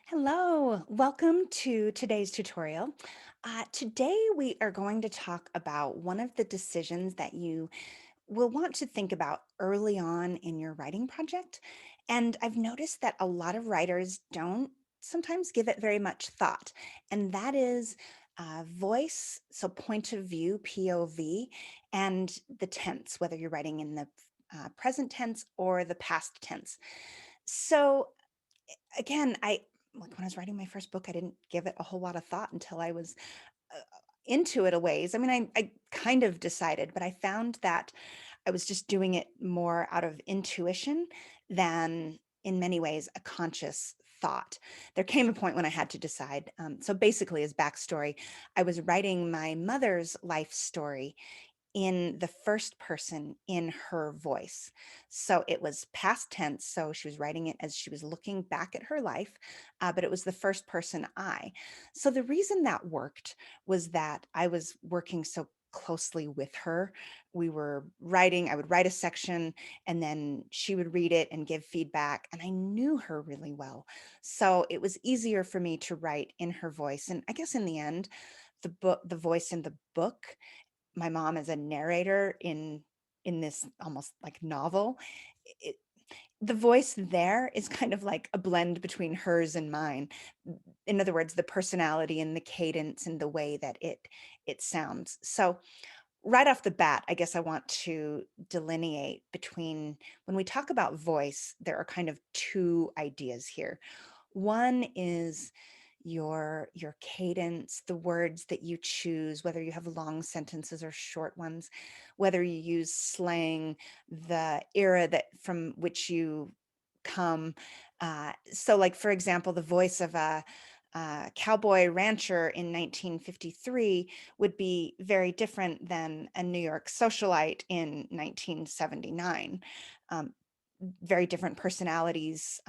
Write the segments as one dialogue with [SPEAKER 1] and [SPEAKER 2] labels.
[SPEAKER 1] Hello, welcome to today's tutorial. Today we are going to talk about one of the decisions that you will want to think about early on in your writing project. And I've noticed that a lot of writers don't sometimes give it very much thought, and that is voice, so point of view, POV, and the tense, whether you're writing in the present tense or the past tense. So again, I like when I was writing my first book, I didn't give it a whole lot of thought until I was uh, into it a ways. I mean, I kind of decided, but I found that I was just doing it more out of intuition than in many ways a conscious thought. There came a point when I had to decide. So basically, as backstory, I was writing my mother's life story in the first person in her voice. So it was past tense. So she was writing it as she was looking back at her life, but it was the first person I. So the reason that worked was that I was working so closely with her. We were writing, I would write a section and then she would read it and give feedback. And I knew her really well. So it was easier for me to write in her voice. And I guess in the end, the voice in the book, my mom is a narrator in this almost like novel. It, the voice there is kind of like a blend between hers and mine. In other words, the personality and the cadence and the way that it sounds. So right off the bat, I guess I want to delineate between when we talk about voice, there are kind of two ideas here. One is your cadence, the words that you choose, whether you have long sentences or short ones, whether you use slang, the era that from which you come. So, like for example, the voice of a cowboy rancher in 1953 would be very different than a New York socialite in 1979. Um, Very different personalities,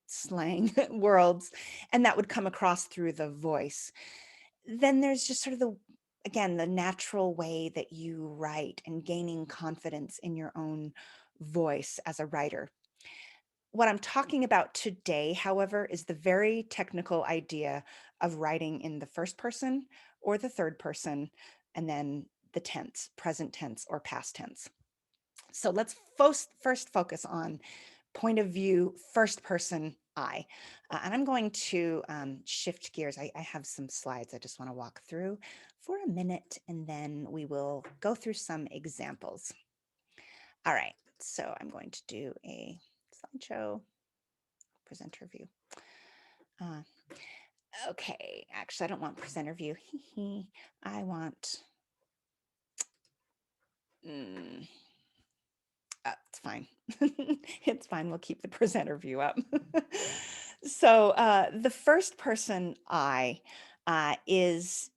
[SPEAKER 1] slang worlds, and that would come across through the voice. Then there's just sort of again, the natural way that you write and gaining confidence in your own voice as a writer. What I'm talking about today, however, is the very technical idea of writing in the first person or the third person, and then the tense, present tense or past tense. So let's first focus on point of view, first person I. And I'm going to shift gears. I have some slides I just want to walk through for a minute, and then we will go through some examples. All right, so I'm going to do a slideshow presenter view. Uh, okay, actually, I don't want presenter view. I want, mm, it's fine. It's fine. We'll keep the presenter view up. So the first person I is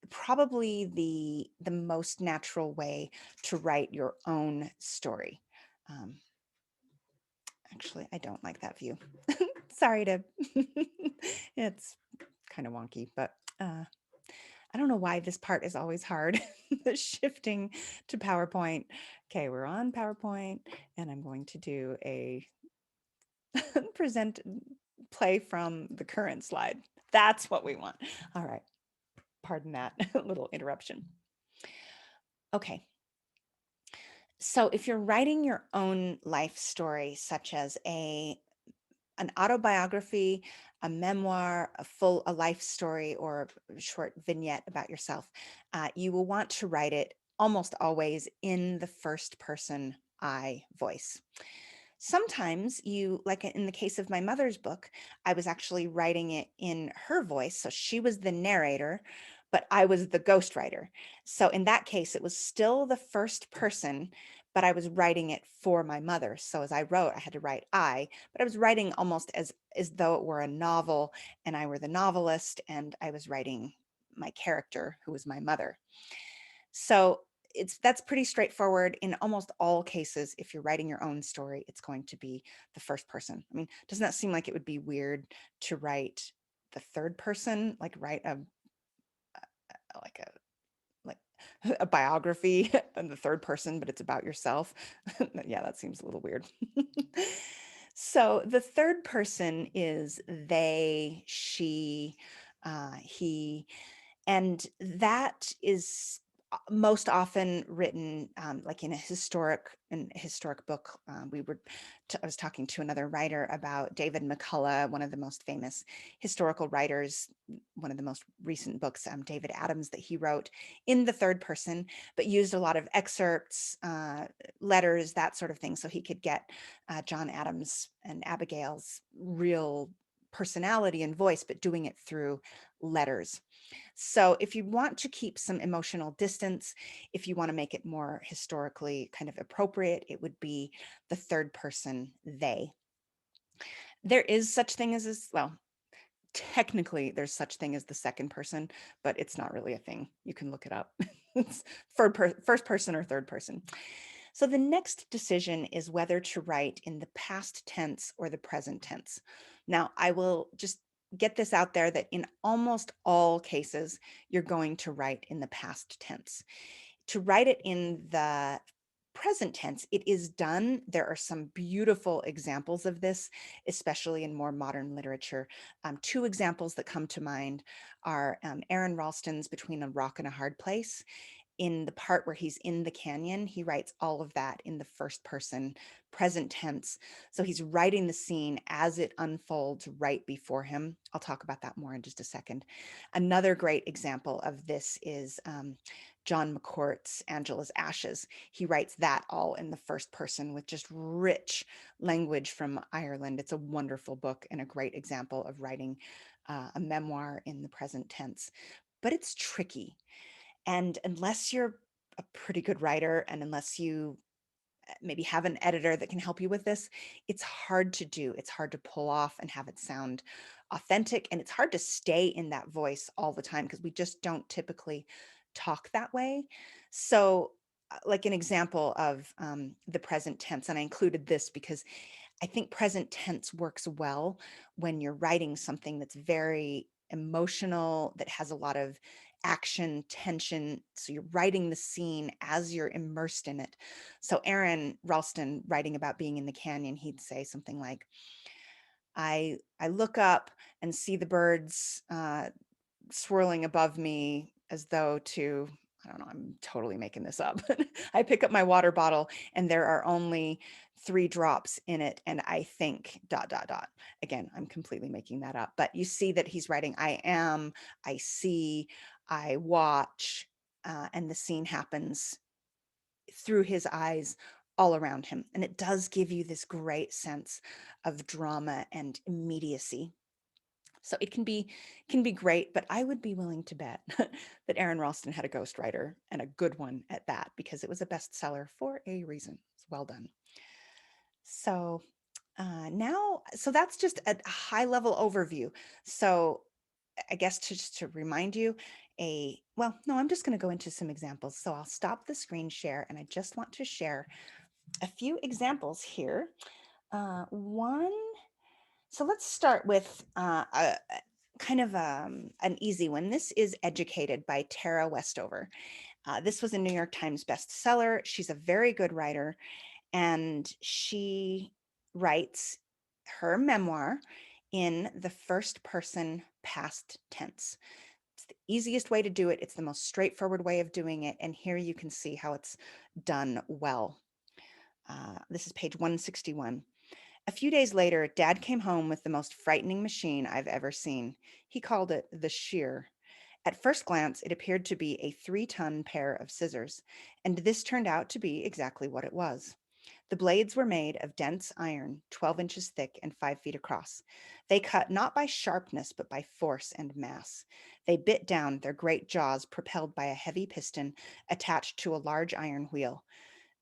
[SPEAKER 1] probably the most natural way to write your own story. Um, Actually, I don't like that view. Sorry to, it's kind of wonky, but I don't know why this part is always hard. The shifting to PowerPoint. Okay, we're on PowerPoint, and I'm going to do a present play from the current slide. That's what we want. All right. Pardon that little interruption. Okay. So if you're writing your own life story, such as an autobiography, a memoir, a life story, or a short vignette about yourself, you will want to write it almost always in the first person I voice. Sometimes you, like in the case of my mother's book, I was actually writing it in her voice. So she was the narrator, but I was the ghostwriter. So in that case, it was still the first person, but I was writing it for my mother. So as I wrote, I had to write I, but I was writing almost as though it were a novel and I were the novelist and I was writing my character who was my mother. So that's pretty straightforward in almost all cases. If you're writing your own story, it's going to be the first person. I mean, doesn't that seem like it would be weird to write the third person, like write like a like a biography in the third person, but it's about yourself? Yeah, that seems a little weird. So the third person is they, she, he, and that is most often written like in a historic book. I was talking to another writer about David McCullough, one of the most famous historical writers, one of the most recent books, David Adams, that he wrote in the third person, but used a lot of excerpts, letters, that sort of thing, so he could get John Adams and Abigail's real personality and voice, but doing it through letters. So if you want to keep some emotional distance, if you want to make it more historically kind of appropriate, it would be the third person they. There is such thing as this, well, technically there's such thing as the second person, but it's not really a thing. You can look it up. It's first person or third person. So the next decision is whether to write in the past tense or the present tense. Now, I will just get this out there that in almost all cases, you're going to write in the past tense. To write it in the present tense, it is done. There are some beautiful examples of this, especially in more modern literature. Two examples that come to mind are Aaron Ralston's Between a Rock and a Hard Place. In the part where he's in the canyon, he writes all of that in the first person present tense. So he's writing the scene as it unfolds right before him. I'll talk about that more in just a second. Another great example of this is John McCourt's Angela's Ashes. He writes that all in the first person with just rich language from Ireland. It's a wonderful book and a great example of writing a memoir in the present tense. But it's tricky. And unless you're a pretty good writer and unless you maybe have an editor that can help you with this, it's hard to do. It's hard to pull off and have it sound authentic. And it's hard to stay in that voice all the time because we just don't typically talk that way. So, like an example of the present tense, and I included this because I think present tense works well when you're writing something that's very emotional, that has a lot of action, tension. So you're writing the scene as you're immersed in it. So Aaron Ralston, writing about being in the canyon, he'd say something like, I look up and see the birds swirling above me as though to, I don't know, I'm totally making this up. I pick up my water bottle and there are only 3 drops in it. And I think dot, dot, dot. Again, I'm completely making that up. But you see that he's writing, I am, I see, I watch, and the scene happens through his eyes all around him. And it does give you this great sense of drama and immediacy. So it can be great, but I would be willing to bet that Aaron Ralston had a ghostwriter and a good one at that because it was a bestseller for a reason. It's well done. So so that's just a high level overview. So I guess just to remind you, well, no, I'm just going to go into some examples. So I'll stop the screen share and I just want to share a few examples here. One, so let's start with a kind of an easy one. This is Educated by Tara Westover. This was a New York Times bestseller. She's a very good writer, and she writes her memoir in the first person past tense. It's the easiest way to do it. It's the most straightforward way of doing it. And here you can see how it's done well. This is page 161. A few days later, Dad came home with the most frightening machine I've ever seen. He called it the shear. At first glance, it appeared to be a 3-ton pair of scissors, and this turned out to be exactly what it was. The blades were made of dense iron, 12 inches thick and 5 feet across. They cut not by sharpness, but by force and mass. They bit down, their great jaws propelled by a heavy piston attached to a large iron wheel.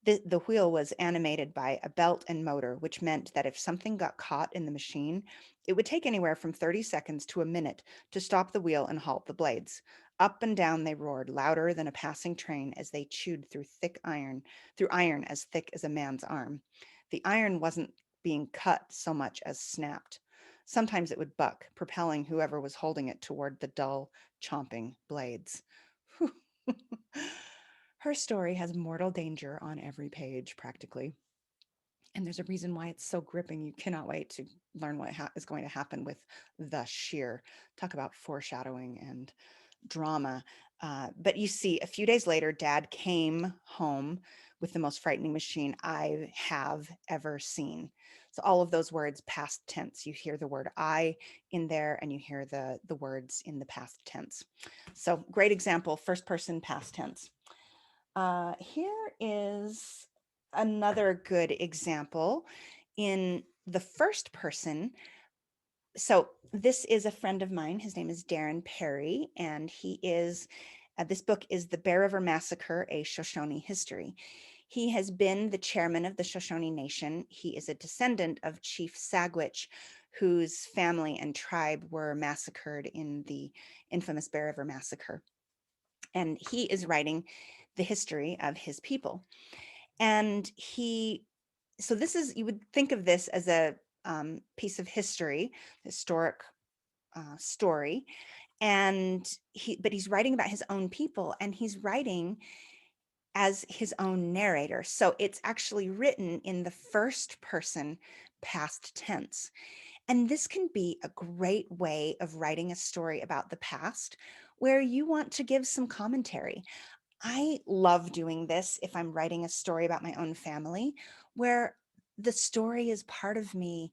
[SPEAKER 1] The wheel was animated by a belt and motor, which meant that if something got caught in the machine, it would take anywhere from 30 seconds to a minute to stop the wheel and halt the blades. Up and down they roared, louder than a passing train as they chewed through iron as thick as a man's arm. The iron wasn't being cut so much as snapped. Sometimes it would buck, propelling whoever was holding it toward the dull, chomping blades. Her story has mortal danger on every page, practically. And there's a reason why it's so gripping. You cannot wait to learn what is going to happen with the shear. Talk about foreshadowing and drama. But you see, a few days later, Dad came home with the most frightening machine I have ever seen. So all of those words, past tense, you hear the word I in there, and you hear the words in the past tense. So great example, first person past tense. Here is another good example in the first person. So this is a friend of mine. His name is Darren Perry, and he is, this book is The Bear River Massacre, A Shoshone History. He has been the chairman of the Shoshone Nation. He is a descendant of Chief Sagwitch, whose family and tribe were massacred in the infamous Bear River Massacre. And he is writing the history of his people. And so this is, you would think of this as a piece of history, historic story. But he's writing about his own people, and he's writing as his own narrator. So it's actually written in the first person past tense. And this can be a great way of writing a story about the past where you want to give some commentary. I love doing this if I'm writing a story about my own family, where the story is part of me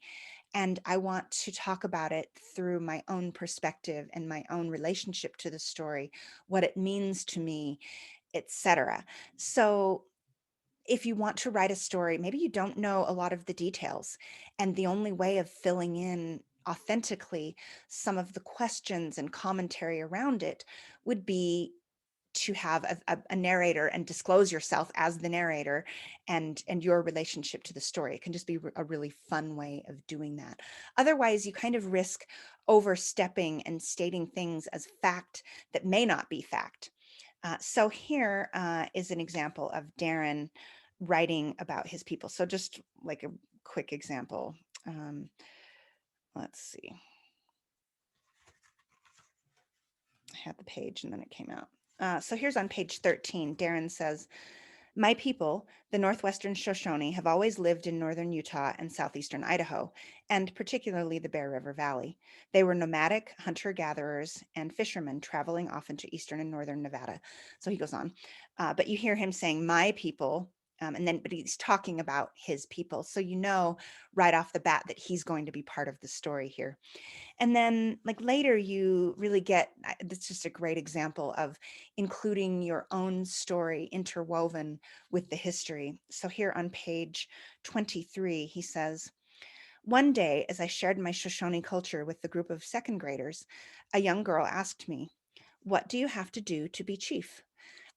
[SPEAKER 1] and I want to talk about it through my own perspective and my own relationship to the story, what it means to me, etc. So if you want to write a story, maybe you don't know a lot of the details, and the only way of filling in authentically some of the questions and commentary around it would be to have a narrator and disclose yourself as the narrator and your relationship to the story. It can just be a really fun way of doing that. Otherwise, you kind of risk overstepping and stating things as fact that may not be fact. So here is an example of Darren writing about his people. So just like a quick example. Let's see. I had the page and then it came out. So here's on page 13. Darren says, my people, the Northwestern Shoshone, have always lived in northern Utah and southeastern Idaho, and particularly the Bear River Valley. They were nomadic hunter-gatherers and fishermen traveling off into eastern and northern Nevada. So he goes on. But you hear him saying, my people, but he's talking about his people. So you know right off the bat that he's going to be part of the story here. And then like later you really get, that's just a great example of including your own story interwoven with the history. So here on page 23, he says, one day, as I shared my Shoshone culture with the group of second graders, a young girl asked me, what do you have to do to be chief?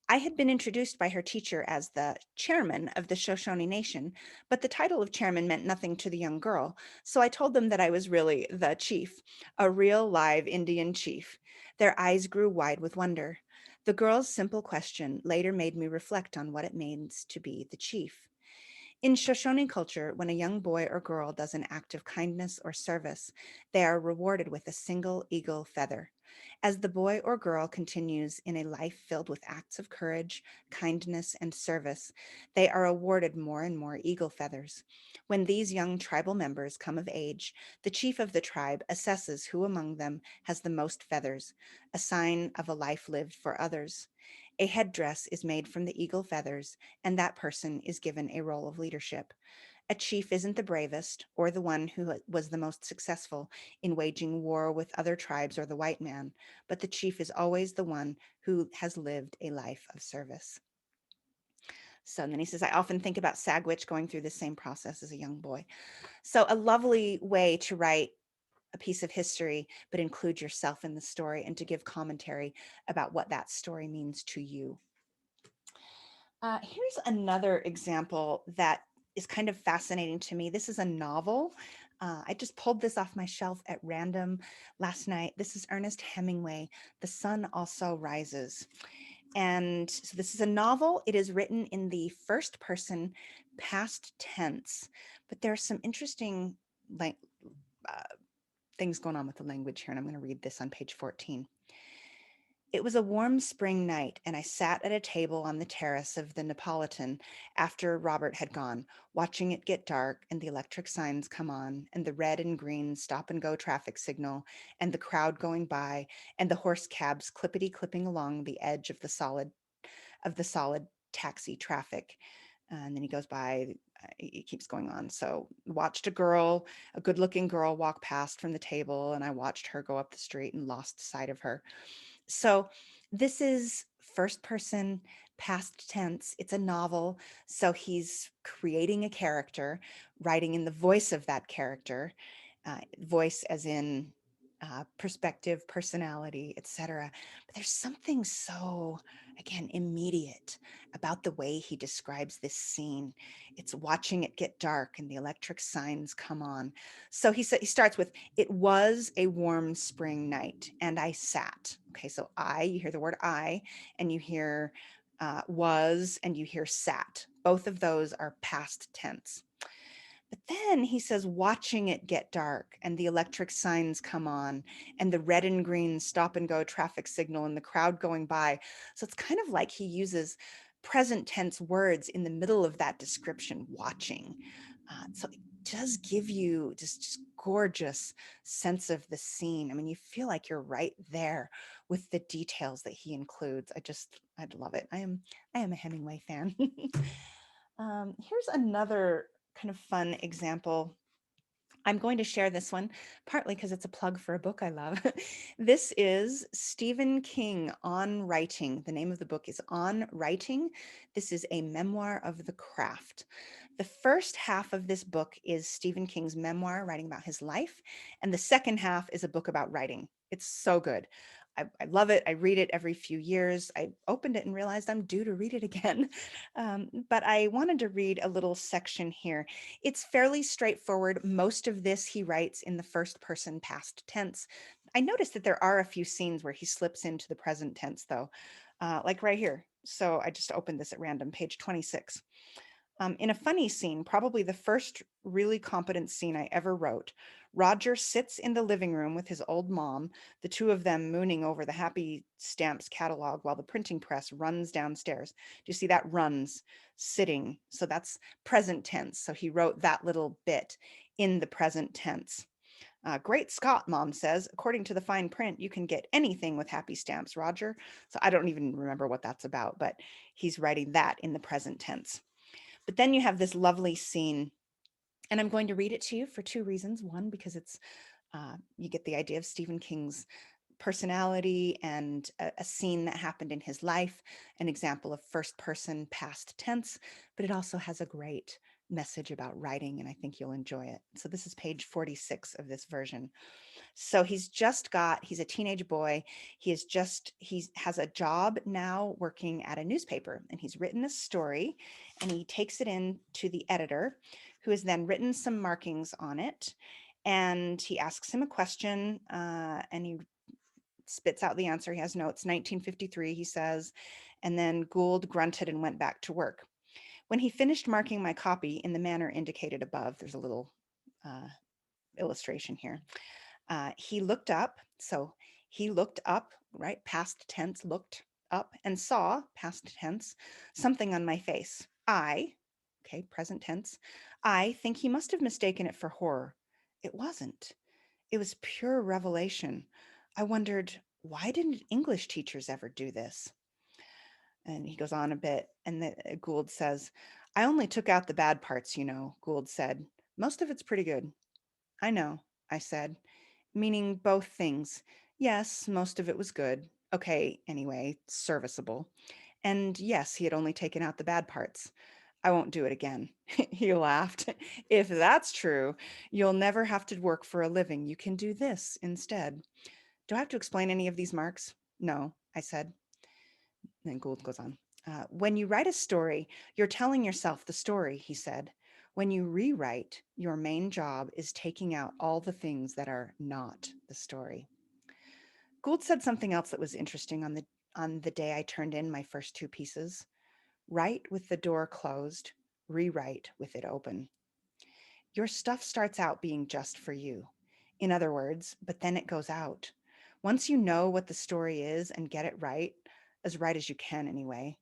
[SPEAKER 1] I had been introduced by her teacher as the chairman of the Shoshone Nation, but the title of chairman meant nothing to the young girl, so I told them that I was really the chief, a real live Indian chief. Their eyes grew wide with wonder. The girl's simple question later made me reflect on what it means to be the chief. In Shoshone culture, when a young boy or girl does an act of kindness or service, they are rewarded with a single eagle feather. As the boy or girl continues in a life filled with acts of courage, kindness, and service, they are awarded more and more eagle feathers. When these young tribal members come of age, the chief of the tribe assesses who among them has the most feathers, a sign of a life lived for others. A headdress is made from the eagle feathers, and that person is given a role of leadership. A chief isn't the bravest or the one who was the most successful in waging war with other tribes or the white man, but the chief is always the one who has lived a life of service. So then he says, I often think about Sagwitch going through the same process as a young boy. So a lovely way to write a piece of history, but include yourself in the story and to give commentary about what that story means to you. Here's another example that is kind of fascinating to me. This is a novel. I just pulled this off my shelf at random last night. This is Ernest Hemingway, The Sun Also Rises. And so this is a novel. It is written in the first person past tense, but there are some interesting uh, things going on with the language here, and I'm going to read this on page 14. It was a warm spring night, and I sat at a table on the terrace of the Neapolitan after Robert had gone, watching it get dark and the electric signs come on, and the red and green stop and go traffic signal, and the crowd going by, and the horse cabs clippity clipping along the edge of the solid taxi traffic. And then he goes by, he keeps going on. So watched a good looking girl walk past from the table, and I watched her go up the street and lost sight of her. So this is first person, past tense. It's a novel. So he's creating a character, writing in the voice of that character, voice as in perspective, personality, etc. But there's something so, again, immediate about the way he describes this scene. It's watching it get dark and the electric signs come on. So he starts with, "It was a warm spring night, and I sat." Okay, so you hear the word I, and you hear was, and you hear sat. Both of those are past tense. But then he says, watching it get dark and the electric signs come on and the red and green stop and go traffic signal and the crowd going by. So it's kind of like he uses present tense words in the middle of that description, watching. So it does give you just gorgeous sense of the scene. I mean, you feel like you're right there with the details that he includes. I love it. I am a Hemingway fan. Here's another kind of fun example. I'm going to share this one partly because it's a plug for a book I love. This is Stephen King on Writing. The name of the book is On Writing. This is a memoir of the craft. The first half of this book is Stephen King's memoir, writing about his life, and the second half is a book about writing. It's so good. I love it. I read it every few years. I opened it and realized I'm due to read it again. But I wanted to read a little section here. It's fairly straightforward. Most of this he writes in the first person past tense. I noticed that there are a few scenes where he slips into the present tense, though, like right here. So I just opened this at random, page 26. In a funny scene, probably the first really competent scene I ever wrote, Roger sits in the living room with his old mom, the two of them mooning over the Happy Stamps catalog while the printing press runs downstairs. Do you see that? Runs, sitting. So that's present tense. So he wrote that little bit in the present tense. Great Scott, Mom says. According to the fine print, you can get anything with Happy Stamps, Roger. So I don't even remember what that's about, but he's writing that in the present tense. But then you have this lovely scene, and I'm going to read it to you for two reasons. One, because you get the idea of Stephen King's personality and a scene that happened in his life, an example of first person past tense, but it also has a great message about writing, and I think you'll enjoy it. So this is page 46 of this version. So he's a teenage boy. He has a job now working at a newspaper, and he's written a story and he takes it in to the editor, who has then written some markings on it. And he asks him a question, and he spits out the answer. He has notes, 1953, he says, and then Gould grunted and went back to work. When he finished marking my copy in the manner indicated above, there's a little illustration here. He looked up. So he looked up, right? Past tense, looked up and saw, past tense, something on my face. Okay, present tense, I think he must have mistaken it for horror. It wasn't. It was pure revelation. I wondered, why didn't English teachers ever do this? And he goes on a bit, and Gould says, I only took out the bad parts, Gould said. Most of it's pretty good. I know, I said, meaning both things. Yes, most of it was good. Okay, anyway, serviceable. And yes, he had only taken out the bad parts. I won't do it again. He laughed. If that's true, you'll never have to work for a living. You can do this instead. Do I have to explain any of these marks? No, I said. Then Gould goes on. When you write a story, you're telling yourself the story, he said. When you rewrite, your main job is taking out all the things that are not the story. Gould said something else that was interesting on the day I turned in my first two pieces. Write with the door closed, rewrite with it open. Your stuff starts out being just for you. In other words, but then it goes out. Once you know what the story is and get it right as you can anyway,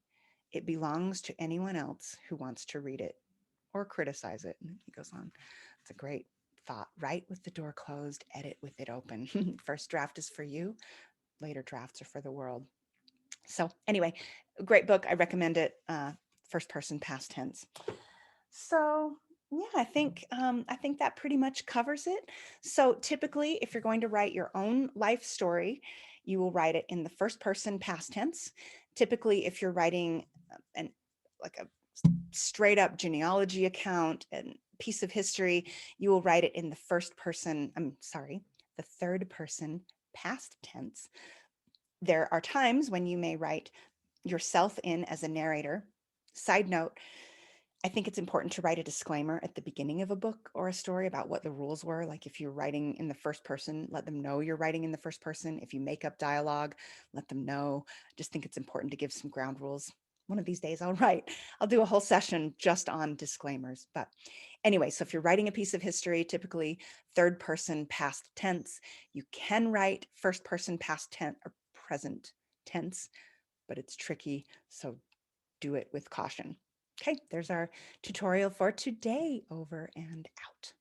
[SPEAKER 1] it belongs to anyone else who wants to read it or criticize it. And he goes on. It's a great thought. Write with the door closed, edit with it open. First draft is for you, later drafts are for the world. So, anyway, great book. I recommend it. First person past tense. So, yeah, I think that pretty much covers it. So, typically, if you're going to write your own life story, you will write it in the first person past tense. Typically, if you're writing an like a straight up genealogy account and piece of history, you will write it in the first person, I'm sorry, the third person past tense. There are times when you may write yourself in as a narrator. Side note, I think it's important to write a disclaimer at the beginning of a book or a story about what the rules were. Like if you're writing in the first person, let them know you're writing in the first person. If you make up dialogue, let them know. I just think it's important to give some ground rules. One of these days I'll do a whole session just on disclaimers. But anyway, so if you're writing a piece of history, typically third person past tense, you can write first person past tense or present tense, but it's tricky. So do it with caution. Okay, there's our tutorial for today. Over and out.